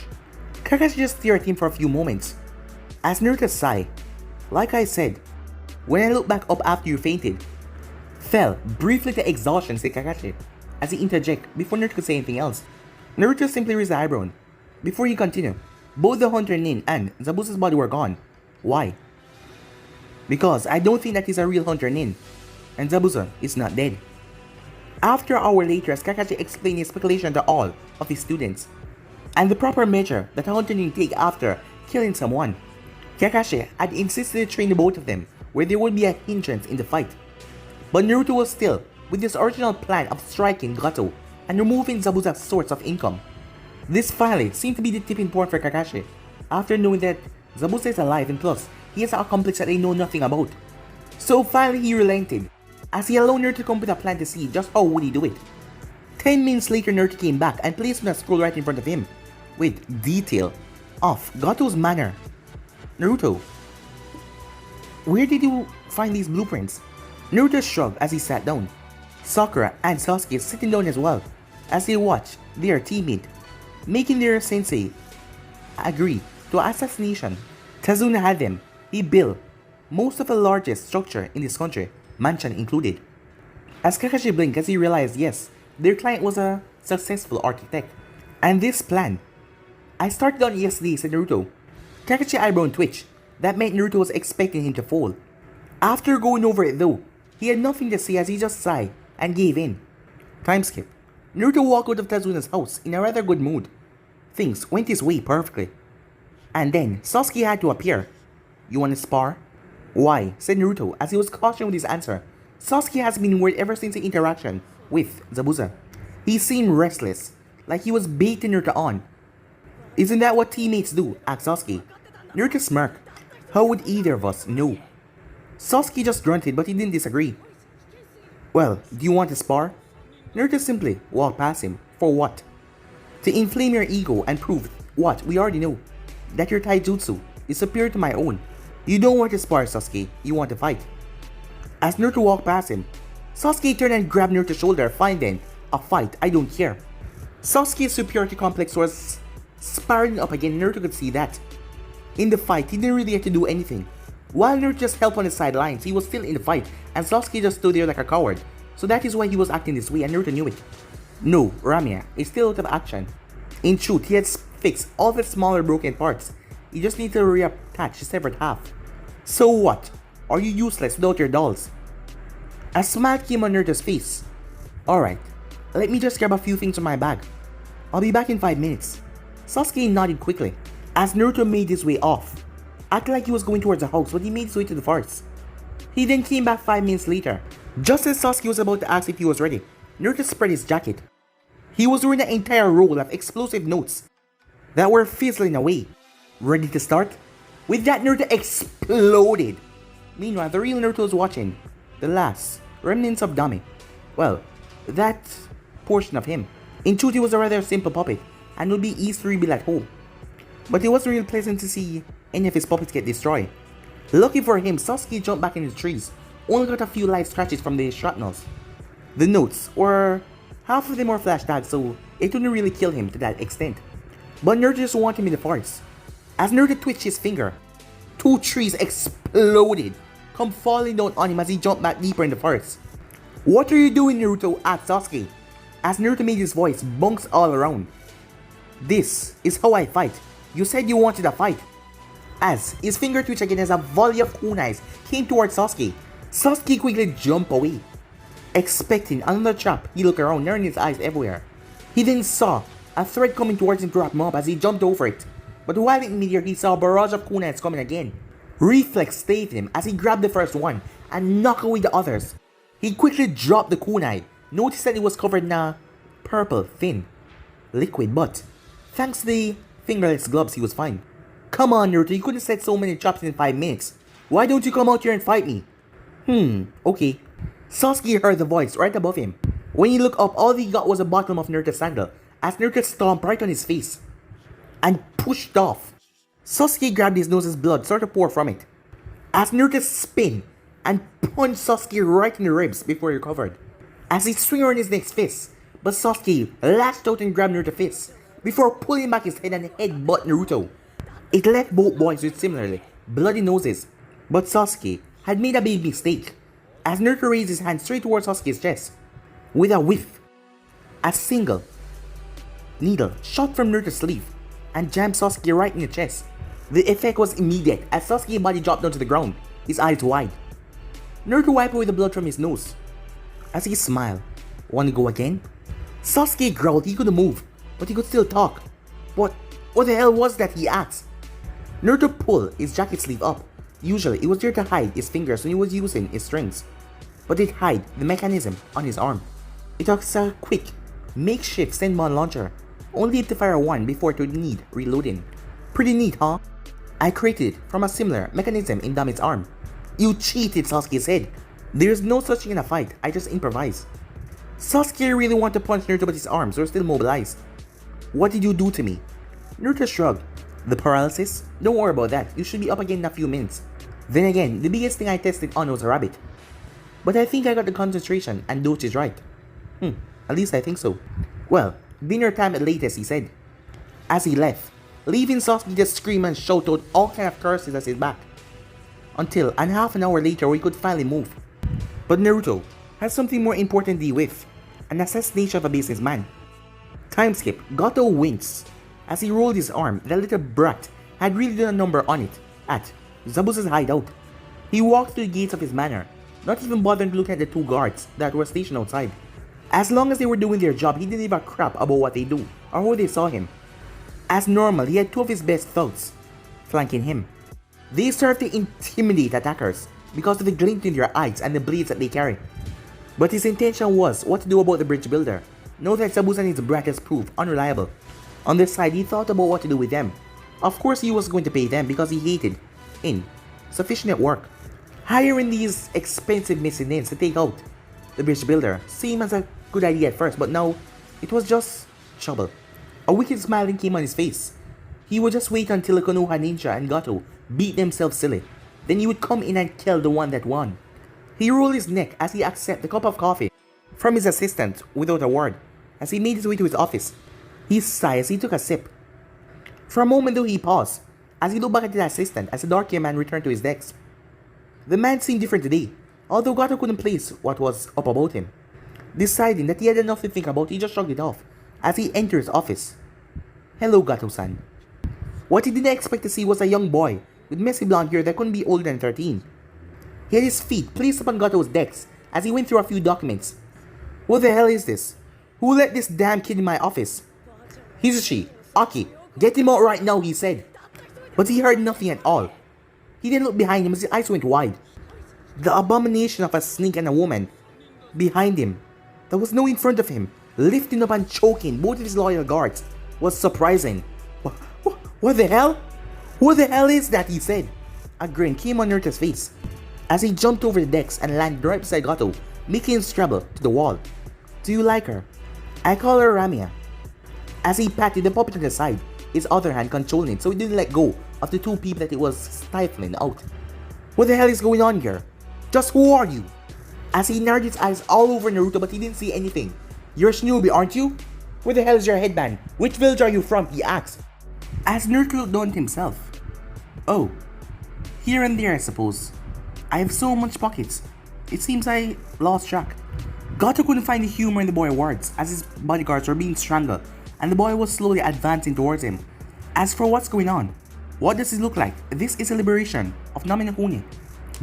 Kakashi just stared at him for a few moments. As Naruto sighed, like I said, when I looked back up after you fainted, fell briefly to exhaustion, said Kakashi, as he interjected before Naruto could say anything else. Naruto simply raised an eyebrow. Before he continued, both the hunter Nin and Zabuza's body were gone. Why? Because I don't think that he's a real hunter Nin, and Zabuza is not dead. After an hour later, as Kakashi explained his speculation to all of his students, and the proper measure that a hunter need take after killing someone. Kakashi had insisted to train the both of them where there would be a hindrance in the fight. But Naruto was still with his original plan of striking Gato and removing Zabuza's source of income. This finally seemed to be the tipping point for Kakashi, after knowing that Zabuza is alive and plus he has a complex that they know nothing about. So finally he relented, as he allowed Naruto to come with a plan to see just how would he do it. 10 minutes later Naruto came back and placed a scroll right in front of him, with detail of Gato's manner. Naruto, where did you find these blueprints? Naruto shrugged as he sat down. Sakura and Sasuke sitting down as well, as they watched their teammate making their sensei agree to assassination. Tazuna had them. He built most of the largest structure in this country, mansion included. As Kakashi blinked as he realized yes, their client was a successful architect. And this plan, I started on yesterday, said Naruto. Kakashi eyebrow twitched. That meant Naruto was expecting him to fall. After going over it though, he had nothing to say as he just sighed and gave in. Time skip. Naruto walked out of Tazuna's house in a rather good mood. Things went his way perfectly. And then Sasuke had to appear. You wanna spar? Why? Said Naruto as he was cautioned with his answer. Sasuke has been worried ever since the interaction with Zabuza. He seemed restless, like he was baiting Naruto on. Isn't that what teammates do? Asked Sasuke. Naruto smirked. How would either of us know? Sasuke just grunted but he didn't disagree. Well, do you want to spar? Naruto simply walked past him. For what? To inflame your ego and prove what we already know. That your taijutsu is superior to my own. You don't want to spar, Sasuke. You want to fight. As Naruto walked past him, Sasuke turned and grabbed Naruto's shoulder. Fine then. A fight. I don't care. Sasuke's superiority complex was spiraling up again. Naruto could see that. In the fight, he didn't really have to do anything. While Naruto just helped on the sidelines, he was still in the fight, and Sasuke just stood there like a coward. So that is why he was acting this way, and Naruto knew it. No, Ramya is still out of action. In truth, he had fixed all the smaller broken parts. He just needs to reattach the severed half. So what? Are you useless without your dolls? A smile came on Naruto's face. Alright, let me just grab a few things from my bag. I'll be back in 5 minutes. Sasuke nodded quickly, as Naruto made his way off. Acted like he was going towards the house, but he made his way to the forest. He then came back 5 minutes later. Just as Sasuke was about to ask if he was ready, Naruto spread his jacket. He was wearing an entire roll of explosive notes that were fizzling away. Ready to start? With that, Naruto exploded. Meanwhile, the real Naruto was watching. The last remnants of Dame. Well, that portion of him. In truth, he was a rather simple puppet and would be easy to rebuild at home. But it wasn't real pleasant to see any of his puppets get destroyed. Lucky for him, Sasuke jumped back in the trees, only got a few light scratches from the shrapnels. The notes were, half of them were flash tags, so it wouldn't really kill him to that extent. But Naruto just wanted him in the forest. As Naruto twitched his finger, 2 trees exploded, come falling down on him as he jumped back deeper in the forest. What are you doing, Naruto? Asked Sasuke, as Naruto made his voice bounce all around. This is how I fight. You said you wanted a fight. As his finger twitched again as a volley of kunais came towards Sasuke, Sasuke quickly jumped away. Expecting another trap, he looked around, narrowing his eyes everywhere. He then saw a thread coming towards him to wrap him up as he jumped over it. But while in midair, he saw a barrage of kunais coming again. Reflex stayed him as he grabbed the first one and knocked away the others. He quickly dropped the kunai, noticed that it was covered in a purple, thin liquid, but thanks to the fingerless gloves, he was fine. Come on, Naruto, you couldn't set so many traps in 5 minutes. Why don't you come out here and fight me? Okay. Sasuke heard the voice right above him. When he looked up, all he got was a bottom of Naruto's sandal, as Naruto stomped right on his face and pushed off. Sasuke grabbed his nose as blood started to pour from it, as Naruto spun and punched Sasuke right in the ribs before he recovered. As he swung around his next fist, but Sasuke lashed out and grabbed Naruto's fist before pulling back his head and headbutt Naruto. It left both boys with similarly bloody noses, but Sasuke had made a big mistake, as Naruto raised his hand straight towards Sasuke's chest. With a whiff, a single needle shot from Naruto's sleeve and jammed Sasuke right in the chest. The effect was immediate as Sasuke's body dropped down to the ground, his eyes wide. Naruto wiped away the blood from his nose as he smiled. Wanna go again? Sasuke growled he couldn't move, but he could still talk. What? What the hell was that? He asked. Naruto pulled his jacket sleeve up. Usually, it was there to hide his fingers when he was using his strings, but it hid the mechanism on his arm. It was a quick, makeshift Senmon launcher, only to fire one before it would need reloading. Pretty neat, huh? I created it from a similar mechanism in Damit's arm. You cheated, Sasuke said. There's no such thing in a fight, I just improvised. Sasuke really wanted to punch Naruto but his arms were still mobilized. What did you do to me? Naruto shrugged. The paralysis? Don't worry about that, you should be up again in a few minutes. Then again, the biggest thing I tested on was a rabbit. But I think I got the concentration and dosage right. At least I think so. Well, dinner time at latest, he said. As he left, leaving Sasuke to scream and shout out all kind of curses at his back. Until and half an hour later we could finally move. But Naruto has something more important to deal with. An assassination of a businessman. Time skip, Gato winks. As he rolled his arm, the little brat had really done a number on it at Zabuza's hideout. He walked through the gates of his manor, not even bothering to look at the two guards that were stationed outside. As long as they were doing their job, he didn't give a crap about what they do or how they saw him. As normal, he had two of his best thugs flanking him. They served to intimidate attackers because of the glint in their eyes and the blades that they carry. But his intention was what to do about the bridge builder. Know that Zabuza and his brat has proved unreliable. On the side, he thought about what to do with them. Of course, he was going to pay them because he hated insufficient work. Hiring these expensive mercenaries to take out the bridge builder seemed as a good idea at first, but now it was just trouble. A wicked smile came on his face. He would just wait until the Konoha ninja and Gato beat themselves silly. Then he would come in and kill the one that won. He rolled his neck as he accepted a cup of coffee from his assistant without a word. As he made his way to his office, he sighed as he took a sip. For a moment though, he paused as he looked back at the assistant as the dark-haired man returned to his desk. The man seemed different today, although Gato couldn't place what was up about him. Deciding that he had enough to think about, he just shrugged it off as he entered his office. Hello, Gato-san. What he didn't expect to see was a young boy with messy blonde hair that couldn't be older than 13. He had his feet placed upon Gato's desk as he went through a few documents. What the hell is this? Who let this damn kid in my office? Hizushi, Aki, get him out right now, he said. But he heard nothing at all. He then looked behind him as his eyes went wide. The abomination of a snake and a woman behind him, that was now in front of him, lifting up and choking both of his loyal guards, was surprising. What the hell? Who the hell is that? He said. A grin came on Naruto's face as he jumped over the decks and landed right beside Gato, making him scramble to the wall. Do you like her? I call her Ramia. As he patted the puppet on the side, his other hand controlling it so he didn't let go of the two people that it was stifling out. What the hell is going on here? Just who are you? As he narrowed his eyes all over Naruto but he didn't see anything. You're a Shinobi, aren't you? Where the hell is your headband? Which village are you from? He asked. As Naruto looked down at himself. Oh, here and there I suppose. I have so much pockets. It seems I lost track. Gato couldn't find the humor in the boy's words as his bodyguards were being strangled and the boy was slowly advancing towards him. As for what's going on, what does it look like? This is a liberation of Nami no Kuni.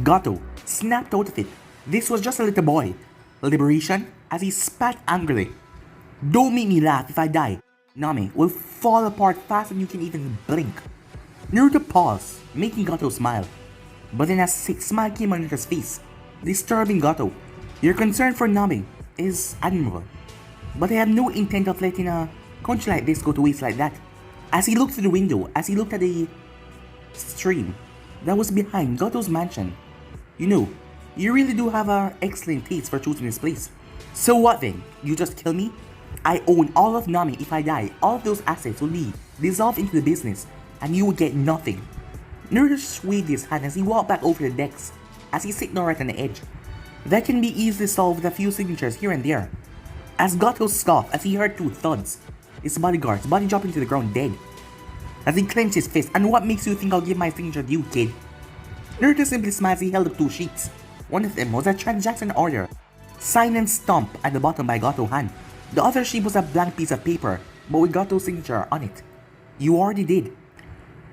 Gato snapped out of it. This was just a little boy. Liberation? As he spat angrily. Don't make me laugh. If I die, Nami will fall apart faster than you can even blink. Naruto paused, making Gato smile. But then a sick smile came on Naruto's face, disturbing Gato. Your concern for Nami is admirable, but I have no intent of letting a country like this go to waste like that. As he looked through the window, as he looked at the stream that was behind Gato's mansion. You know, you really do have an excellent taste for choosing this place. So what then? You just kill me? I own all of Nami. If I die, all of those assets will be dissolved into the business, and you will get nothing. Naruto waved his hand as he walked back over the decks, as he sat down right on the edge. That can be easily solved with a few signatures here and there. As Gato scoffed as he heard two thuds, his bodyguard's body dropping to the ground dead. As he clenched his fist, and what makes you think I'll give my signature to you, kid? Naruto simply smiled as he held up two sheets. One of them was a transaction order, signed and stamped at the bottom by Gato's hand. The other sheet was a blank piece of paper, but with Gato's signature on it. You already did.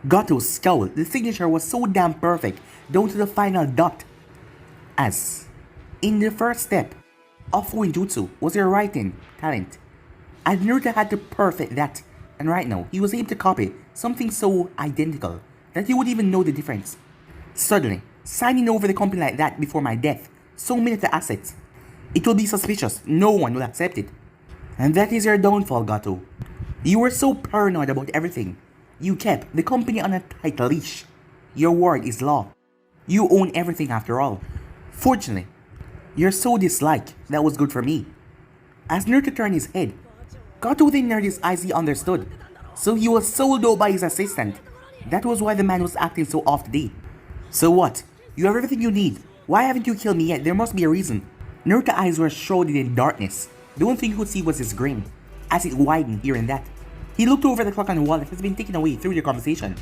Gato scowled. The signature was so damn perfect, down to the final dot. As in the first step of Fuinjutsu was your writing talent, and Naruto had to perfect that And right now, he was able to copy something so identical that he would even know the difference. Suddenly, signing over the company like that before my death, so many of the assets. It will be suspicious, no one will accept it. And that is your downfall, Gato. You were so paranoid about everything. You kept the company on a tight leash. Your word is law. You own everything after all. Fortunately, you're so disliked that was good for me. As Naruto turned his head, Gato then narrowed his eyes. He understood. So he was sold out by his assistant. That was why the man was acting so off today. So what? You have everything you need. Why haven't you killed me yet? There must be a reason. Naruto's eyes were shrouded in darkness. The only thing you could see was his grin, as it widened here and that. He looked over the clock on the wall that has been taken away through your conversation.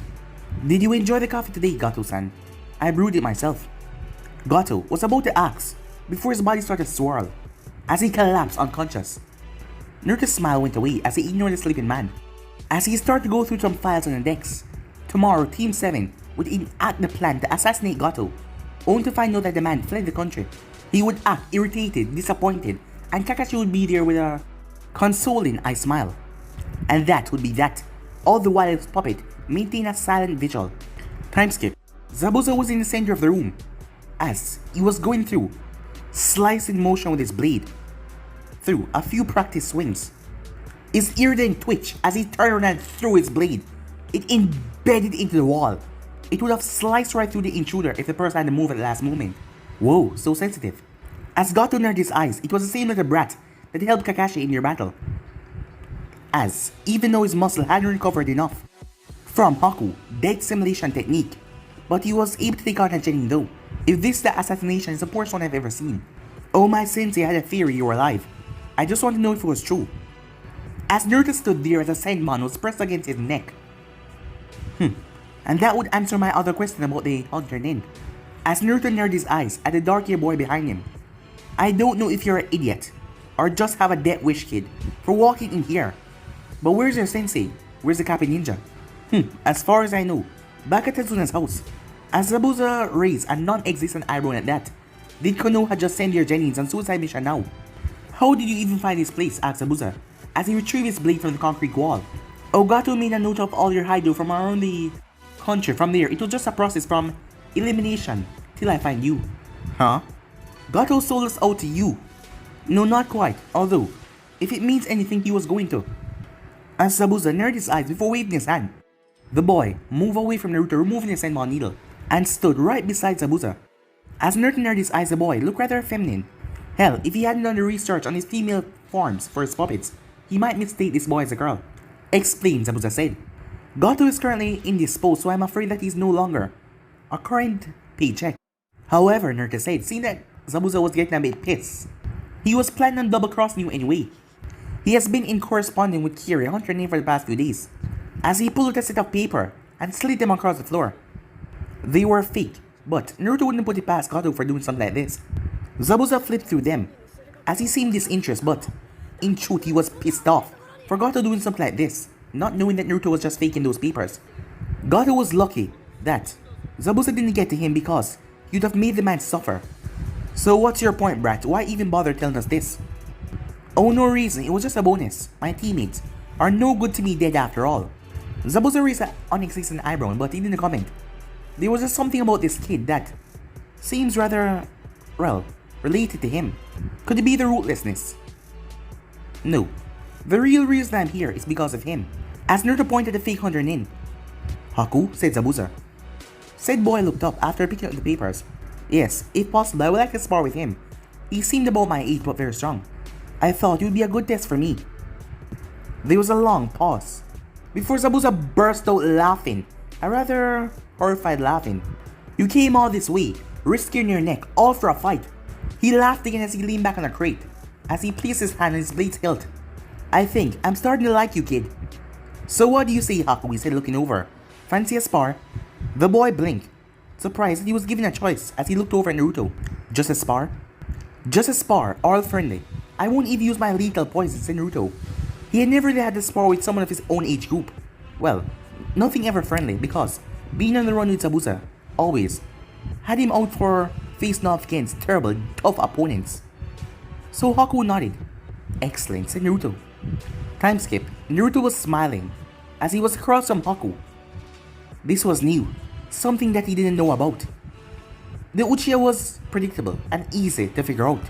Did you enjoy the coffee today, Gato-san? I brewed it myself. Gato was about to ask before his body started to swirl, as he collapsed unconscious. Naruto's smile went away as he ignored the sleeping man. As he started to go through some files on the decks, tomorrow Team 7 would enact the plan to assassinate Gato, only to find out that the man fled the country. He would act irritated, disappointed, and Kakashi would be there with a consoling eye smile. And that would be that, all the while his puppet maintained a silent vigil. Time skip. Zabuza was in the center of the room, as he was going through, slicing motion with his blade, through a few practice swings. His ear then twitched as he turned around and threw his blade. It embedded into the wall. It would have sliced right through the intruder if the person had to move at the last moment. Whoa, so sensitive. As Gato narrowed his eyes, it was the same little brat that helped Kakashi in your battle. As, even though his muscle hadn't recovered enough from Haku, dead simulation technique, but he was able to take out a Genin though. If this the assassination is the worst one I've ever seen. Oh, my sensei had a theory you were alive. I just want to know if it was true. As Naruto stood there as a Senmon was pressed against his neck. And that would answer my other question about the Hunter Nin. As Naruto narrowed his eyes at the dark-haired boy behind him. I don't know if you're an idiot, or just have a death wish kid, for walking in here. But where's your sensei? Where's the Kappa Ninja? As far as I know, back at Tetsuna's house. As Zabuza raised a non-existent eyebrow at that, did Konoha just send your Genins on suicide mission now? How did you even find this place? Asked Zabuza, as he retrieved his blade from the concrete wall. Gato made a note of all your hideout from around the country. From there, it was just a process from elimination till I find you. Huh? Gato sold us out to you. No, not quite, although, if it means anything, he was going to. As Zabuza narrowed his eyes before waving his hand, the boy moved away from Naruto, removing his Senmon needle, and stood right beside Zabuza. As Naruto narrowed his eyes, the boy looked rather feminine. Hell, if he hadn't done the research on his female forms for his puppets, he might mistake this boy as a girl. Explain, Zabuza said. Gato is currently indisposed, so I'm afraid that he's no longer a current paycheck. However, Naruto said, seeing that Zabuza was getting a bit pissed, he was planning on double-crossing you anyway. He has been in corresponding with Kiri, Hunter Name, for the past few days, as he pulled out a set of paper and slid them across the floor. They were fake, but Naruto wouldn't put it past Gato for doing something like this. Zabuza flipped through them, as he seemed disinterested, but in truth he was pissed off for Gato doing something like this, not knowing that Naruto was just faking those papers. Gato was lucky that Zabuza didn't get to him because you'd have made the man suffer. So what's your point, brat? Why even bother telling us this? Oh, no reason, it was just a bonus. My teammates are no good to me dead after all. Zabuza raised an unexistent eyebrow, but he didn't comment. There was just something about this kid that seems rather, well, related to him. Could it be the rootlessness? No. The real reason I'm here is because of him. As Naruto pointed the fake Hunter Nin. Haku, said Zabuza. Said boy looked up after picking up the papers. Yes, if possible, I would like to spar with him. He seemed about my age but very strong. I thought it would be a good test for me. There was a long pause before Zabuza burst out laughing, a rather horrified laughing. You came all this way, risking your neck, all for a fight. He laughed again as he leaned back on a crate, as he placed his hand on his blade's hilt. I think I'm starting to like you, kid. So what do you say, Haku? He said, looking over. Fancy a spar? The boy blinked, surprised that he was given a choice as he looked over at Naruto. Just a spar? Just a spar, all friendly. I won't even use my lethal poison, said Naruto. He had never really had to spar with someone of his own age group. Well, nothing ever friendly because being on the run with Zabuza, always, had him out for facing off against terrible, tough opponents. So Haku nodded. Excellent, said Naruto. Time skip. Naruto was smiling as he was across from Haku. This was new, something that he didn't know about. The Uchiha was predictable and easy to figure out,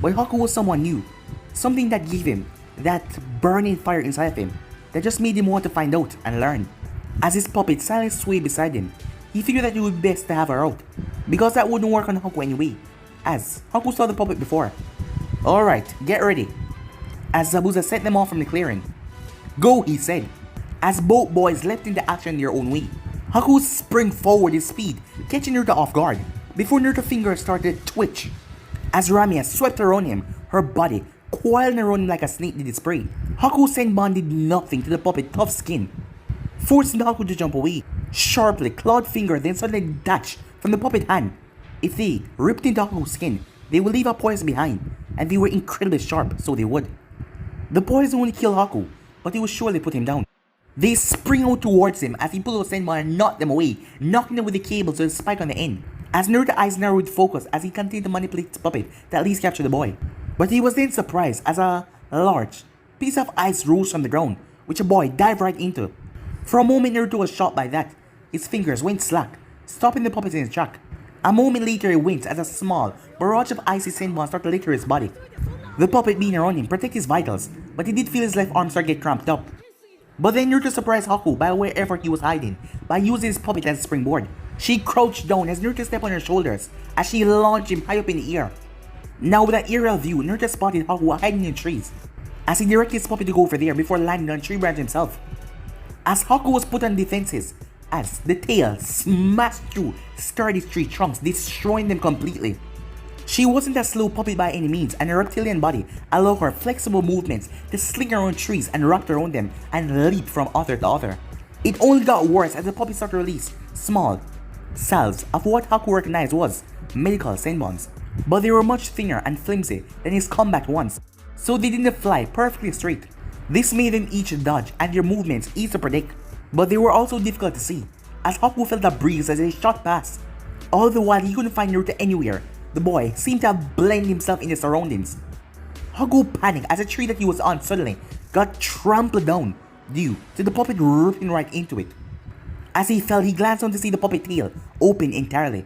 but Haku was someone new, something that gave him that burning fire inside of him that just made him want to find out and learn. As his puppet silently swayed beside him, he figured that it would be best to have her out, because that wouldn't work on Haku anyway, as Haku saw the puppet before. Alright, get ready. As Zabuza sent them off from the clearing. Go, he said, as both boys leapt into action their own way. Haku sprang forward his speed, catching Naruto off guard, before Naruto's fingers started to twitch. As Ramia swept around him, her body coiling around him like a snake did its prey. Haku's Senbon did nothing to the puppet's tough skin, forcing Haku to jump away. Sharply, clawed finger then suddenly detached from the puppet hand. If they ripped into Haku's skin, they would leave a poison behind, and they were incredibly sharp, so they would. The poison only killed Haku, but it would surely put him down. They spring out towards him as he pulled out Senbon and knocked them away, knocking them with the cables with a spike on the end. As Naruto's eyes narrowed with focus as he continued to manipulate the puppet to at least capture the boy. But he was then surprised as a large piece of ice rose from the ground, which a boy dived right into. For a moment Naruto was shocked by that. His fingers went slack, stopping the puppet in his track. A moment later he winced as a small barrage of icy Senbon started to litter his body. The puppet being around him protected his vitals, but he did feel his left arm start to get cramped up. But then Naruto surprised Haku by wherever he was hiding by using his puppet as a springboard. She crouched down as Naruto stepped on her shoulders as she launched him high up in the air. Now with an aerial view, Naruto spotted Haku hiding in trees as he directed his puppet to go over there before landing on a tree branch himself. As Haku was put on defenses, as the tail smashed through sturdy tree trunks, destroying them completely. She wasn't a slow puppet by any means, and her reptilian body allowed her flexible movements to sling around trees and wrap around them and leap from other to other. It only got worse as the puppet started to release small salves of what Haku recognized was medical Senbons, but they were much thinner and flimsy than his combat ones, so they didn't fly perfectly straight. This made them each dodge and their movements easy to predict, but they were also difficult to see, as Haku felt a breeze as they shot past. All the while he couldn't find Naruto anywhere, the boy seemed to have blended himself in the surroundings. Haku panicked as the tree that he was on suddenly got trampled down due to the puppet ripping right into it. As he fell, he glanced down to see the puppet tail open entirely.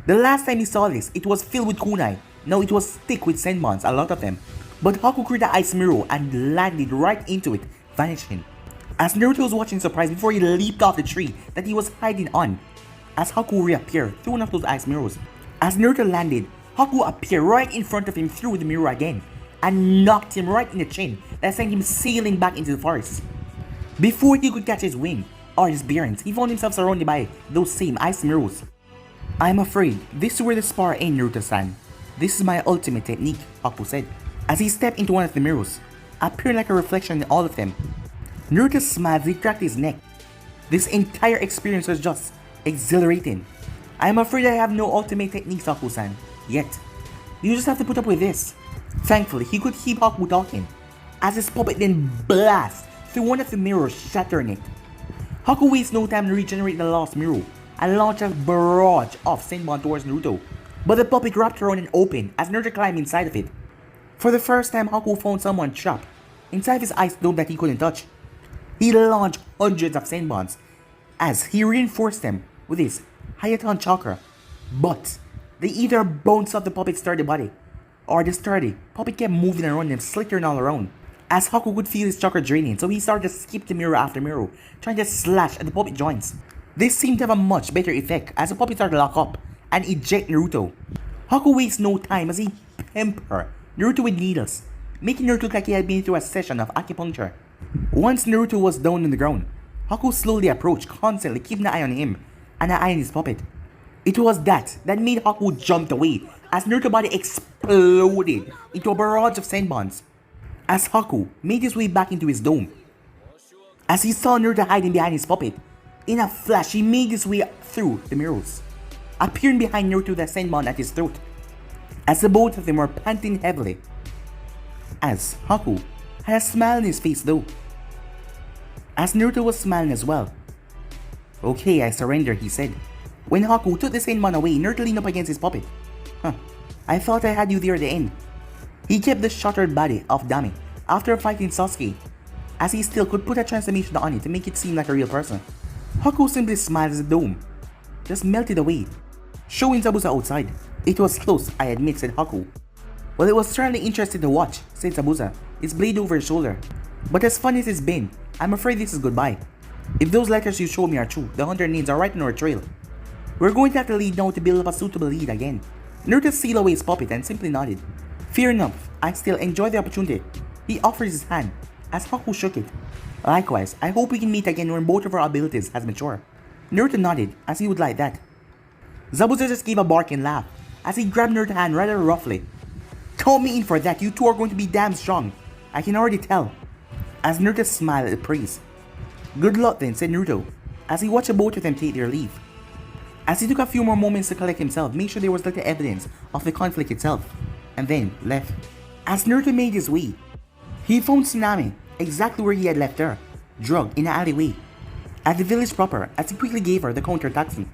The last time he saw this, it was filled with kunai. Now it was thick with Senbons, a lot of them. But Haku created an ice mirror and landed right into it, vanishing. As Naruto was watching surprised before he leaped off the tree that he was hiding on, as Haku reappeared through one of those ice mirrors. As Naruto landed, Haku appeared right in front of him through the mirror again, and knocked him right in the chin that sent him sailing back into the forest. Before he could catch his wind or his bearings, he found himself surrounded by those same ice mirrors. I'm afraid this is where the spar ends, Naruto-san. This is my ultimate technique, Haku said, as he stepped into one of the mirrors, appearing like a reflection in all of them. Naruto smiled as he cracked his neck. This entire experience was just exhilarating. I'm afraid I have no ultimate techniques, Haku-san, yet. You just have to put up with this. Thankfully, he could keep Haku talking, as his puppet then blasts through one of the mirrors, shattering it. Haku wastes no time to regenerate the lost mirror and launch a barrage of Senbon towards Naruto, but the puppet wrapped around and opened as Naruto climbed inside of it. For the first time, Haku found someone trapped inside his ice dome that he couldn't touch. He launched hundreds of Senbons as he reinforced them with his Hayaton chakra, but they either bounced off the puppet's sturdy body, or the sturdy puppet kept moving around them, slittering all around. As Haku could feel his chakra draining, so he started to skip the mirror after mirror, trying to slash at the puppet joints. This seemed to have a much better effect as the puppet started to lock up and eject Naruto. Haku wastes no time as he pampered Naruto with needles, making Naruto look like he had been through a session of acupuncture. Once Naruto was down on the ground, Haku slowly approached, constantly keeping an eye on him and an eye on his puppet. It was that made Haku jump away as Naruto's body exploded into a barrage of Senbons. As Haku made his way back into his dome, as he saw Naruto hiding behind his puppet, in a flash he made his way through the mirrors, appearing behind Naruto with a Senbon at his throat, as the both of them were panting heavily. As Haku had a smile on his face though, as Naruto was smiling as well. Okay, I surrender, he said. When Haku took the Senbon away, Naruto leaned up against his puppet. I thought I had you there at the end. He kept the shattered body of Dami after fighting Sasuke. as he still could put a transformation on it to make it seem like a real person. Haku simply smiled as the dome just melted away, showing Zabuza outside. It was close, I admit, said Haku. Well, it was certainly interesting to watch, said Zabuza, his blade over his shoulder. But as fun as it's been, I'm afraid this is goodbye. If those letters you showed me are true, the 100 names are right on our trail. We're going to have to lead now to build up a suitable lead again. Naruto sealed away his puppet and simply nodded. Fair enough, I still enjoy the opportunity. He offers his hand, as Haku shook it. Likewise, I hope we can meet again when both of our abilities has matured. Naruto nodded, as he would like that. Zabuza just gave a barking laugh, as he grabbed Naruto's hand rather roughly. Count me in for that, you two are going to be damn strong. I can already tell. As Naruto smiled at the praise. Good luck then, said Naruto, as he watched both of them take their leave. As he took a few more moments to collect himself, make sure there was little evidence of the conflict itself, and then left. As Naruto made his way, he found Tsunami exactly where he had left her, drugged in an alleyway, at the village proper, as he quickly gave her the counter taxi.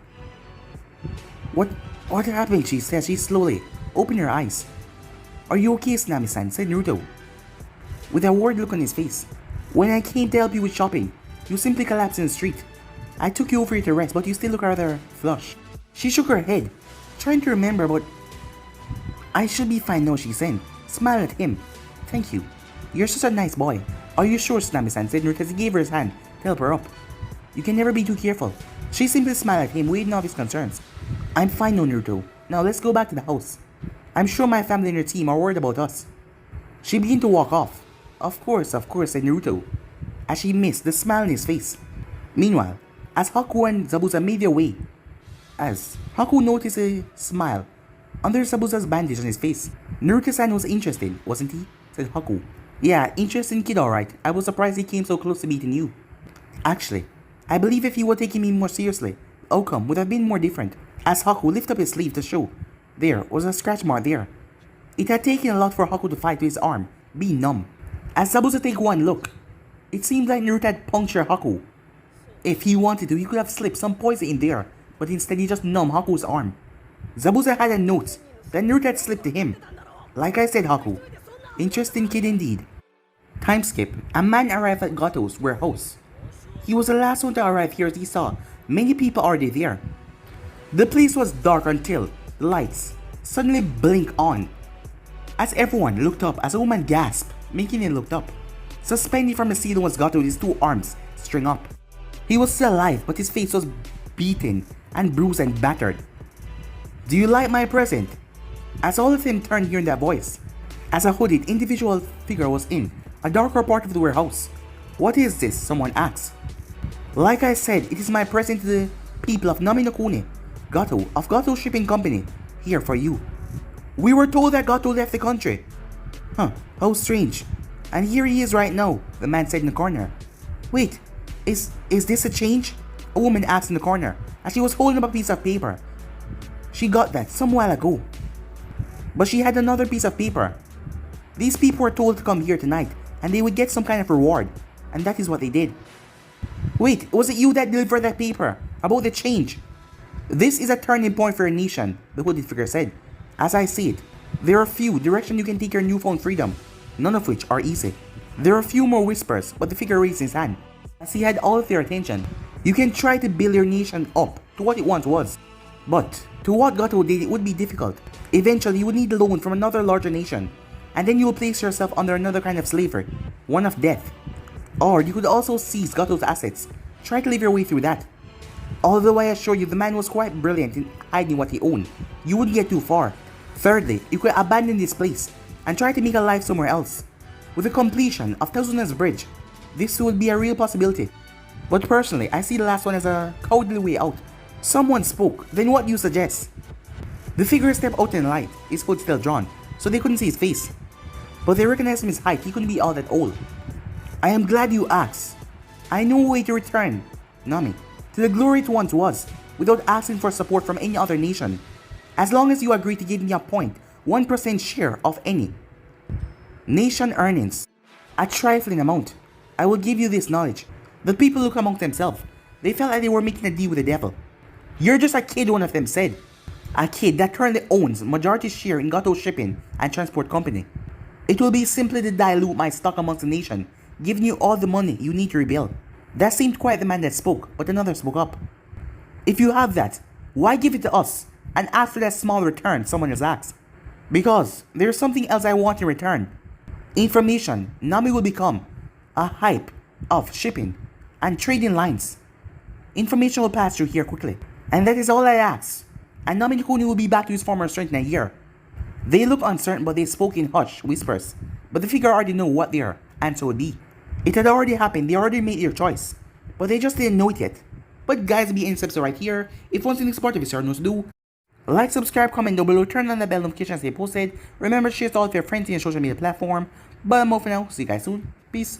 What happened? She said. She slowly opened her eyes. Are you okay, Tsunami-san? Said Naruto, with a worried look on his face. When I came to help you with shopping, you simply collapsed in the street. I took you over here to rest, but you still look rather flushed. She shook her head, trying to remember, but I should be fine now, she said. Smiled at him. Thank you. You're such a nice boy. Are you sure, Tsunami-san? Said Naruto as he gave her his hand to help her up. You can never be too careful. She simply smiled at him, waving off his concerns. I'm fine now, Naruto. Now let's go back to the house. I'm sure my family and your team are worried about us. She began to walk off. Of course, said Naruto, as she missed the smile on his face. Meanwhile, as Haku and Zabuza made their way, as Haku noticed a smile under Zabuza's bandage on his face. Naruto-san was interested, wasn't he? Said Haku. Yeah, interesting kid alright. I was surprised he came so close to meeting you. Actually, I believe if he were taking me more seriously, the outcome would have been more different. As Haku lifted up his sleeve to show, there was a scratch mark there. It had taken a lot for Haku to fight with his arm being numb. As Zabuza took one look, it seemed like Naruto had punctured Haku. If he wanted to, he could have slipped some poison in there, but instead he just numbed Haku's arm. Zabuza had a note that Naruto had slipped to him. Like I said, Haku, interesting kid indeed. Time skip. A man arrived at Gato's warehouse. He was the last one to arrive here as he saw many people already there. The place was dark until the lights suddenly blinked on. As everyone looked up, as a woman gasped, making him look up. Suspended from the ceiling was Gato with his two arms string up. He was still alive, but his face was beaten and bruised and battered. Do you like my present? As all of them turned hearing that voice, as a hooded individual figure was in a darker part of the warehouse. What is this? Someone asked. Like I said, it is my present to the people of Naminokune, Gato of Gato Shipping Company, here for you. We were told that Gato left the country. Huh, how strange. And here he is right now, the man said in the corner. Wait, is this a change? A woman asked in the corner, as she was holding up a piece of paper. She got that some while ago. But she had another piece of paper. These people were told to come here tonight, and they would get some kind of reward, and that is what they did. Wait, was it you that delivered that paper about the change? This is a turning point for your nation, the hooded figure said. As I see it, there are few directions you can take your newfound freedom, none of which are easy. There are few more whispers, but the figure raised his hand, as he had all of their attention. You can try to build your nation up to what it once was, but to what Gato did, it would be difficult. Eventually, you would need a loan from another larger nation, and then you will place yourself under another kind of slavery, one of death. Or you could also seize Gato's assets, try to live your way through that. Although I assure you the man was quite brilliant in hiding what he owned, you wouldn't get too far. Thirdly, you could abandon this place and try to make a life somewhere else. With the completion of Thousand's Bridge, this would be a real possibility. But personally, I see the last one as a cowardly way out. Someone spoke, then what do you suggest? The figure stepped out in the light, his hood still drawn, so they couldn't see his face. But they recognized him his height, he couldn't be all that old. I am glad you asked. I know a way to return, Nami, to the glory it once was, without asking for support from any other nation. As long as you agree to give me a 0.1% share of any nation earnings, a trifling amount, I will give you this knowledge. The people look among themselves. They felt like they were making a deal with the devil. You're just a kid, one of them said. A kid that currently owns majority share in Gato Shipping and Transport Company. It will be simply to dilute my stock amongst the nation, giving you all the money you need to rebuild. That seemed quite the man that spoke, but another spoke up. If you have that, why give it to us and ask for that small return someone has asked? Because there's something else I want in return. Information. Nami will become a hype of shipping and trading lines. Information will pass through here quickly. And that is all I ask. And Nami Kuni will be back to his former strength in a year. They look uncertain, but they spoke in hushed whispers. But the figure already know what they are, and so would be. It had already happened, they already made their choice. But they just didn't know it yet. But guys, be in steps right here. If you want to next part of this, you know what to do. Like, subscribe, comment down below, turn on the bell notification as they posted. Remember to share it to all of your friends in your social media platform. But I'm out for now. See you guys soon. Peace.